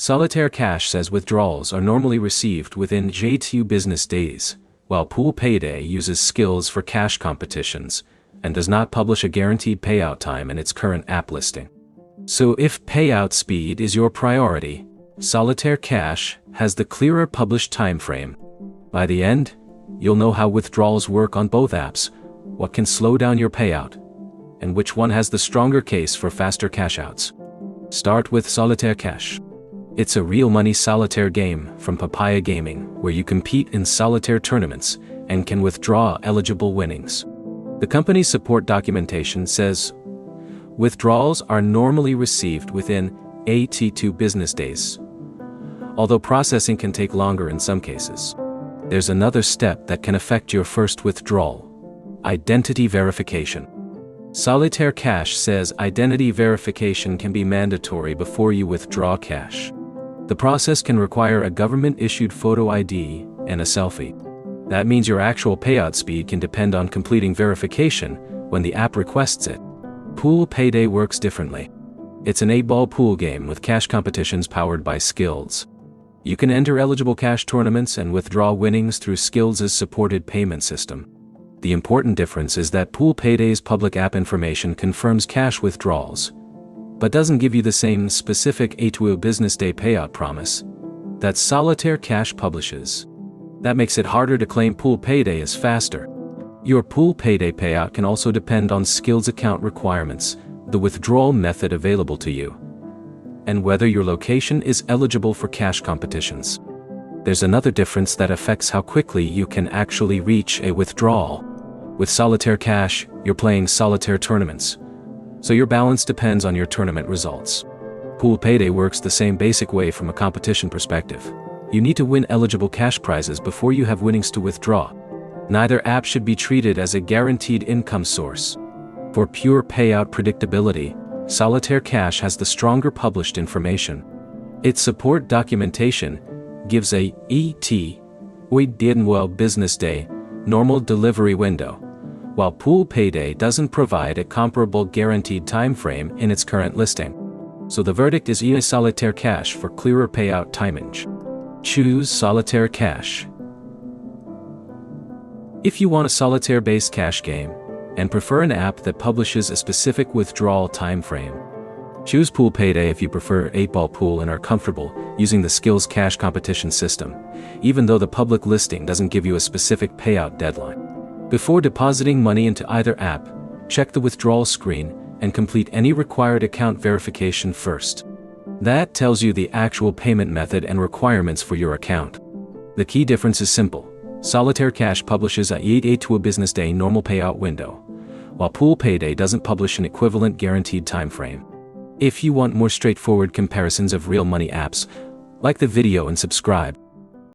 Solitaire Cash says withdrawals are normally received within 2 business days, while Pool Payday uses skills for cash competitions and does not publish a guaranteed payout time in its current app listing. So if payout speed is your priority, Solitaire Cash has the clearer published timeframe. By the end, you'll know how withdrawals work on both apps, what can slow down your payout, and which one has the stronger case for faster cash-outs. Start with Solitaire Cash. It's a real money solitaire game from Papaya Gaming where you compete in solitaire tournaments and can withdraw eligible winnings. The company's support documentation says, withdrawals are normally received within 2 business days, although processing can take longer in some cases. There's another step that can affect your first withdrawal: identity verification. Solitaire Cash says identity verification can be mandatory before you withdraw cash. The process can require a government-issued photo ID and a selfie. That means your actual payout speed can depend on completing verification when the app requests it. Pool Payday works differently. It's an 8-ball pool game with cash competitions powered by Skills. You can enter eligible cash tournaments and withdraw winnings through Skills' supported payment system. The important difference is that Pool Payday's public app information confirms cash withdrawals, but doesn't give you the same specific 2 business day payout promise that Solitaire Cash publishes. That makes it harder to claim Pool Payday is faster. Your Pool Payday payout can also depend on Skills account requirements, the withdrawal method available to you, and whether your location is eligible for cash competitions. There's another difference that affects how quickly you can actually reach a withdrawal. With Solitaire Cash, you're playing solitaire tournaments, so your balance depends on your tournament results. Pool Payday works the same basic way from a competition perspective. You need to win eligible cash prizes before you have winnings to withdraw. Neither app should be treated as a guaranteed income source. For pure payout predictability, Solitaire Cash has the stronger published information. Its support documentation gives a 2 business day normal delivery window, while Pool Payday doesn't provide a comparable guaranteed time frame in its current listing. So the verdict is Solitaire Cash for clearer payout timing. Choose Solitaire Cash. If you want a solitaire-based cash game and prefer an app that publishes a specific withdrawal time frame, choose Pool Payday if you prefer 8-ball pool and are comfortable using the Skills cash competition system, even though the public listing doesn't give you a specific payout deadline. Before depositing money into either app, check the withdrawal screen and complete any required account verification first. That tells you the actual payment method and requirements for your account. The key difference is simple. Solitaire Cash publishes a 2 business day normal payout window, while Pool Payday doesn't publish an equivalent guaranteed time frame. If you want more straightforward comparisons of real money apps, like the video and subscribe.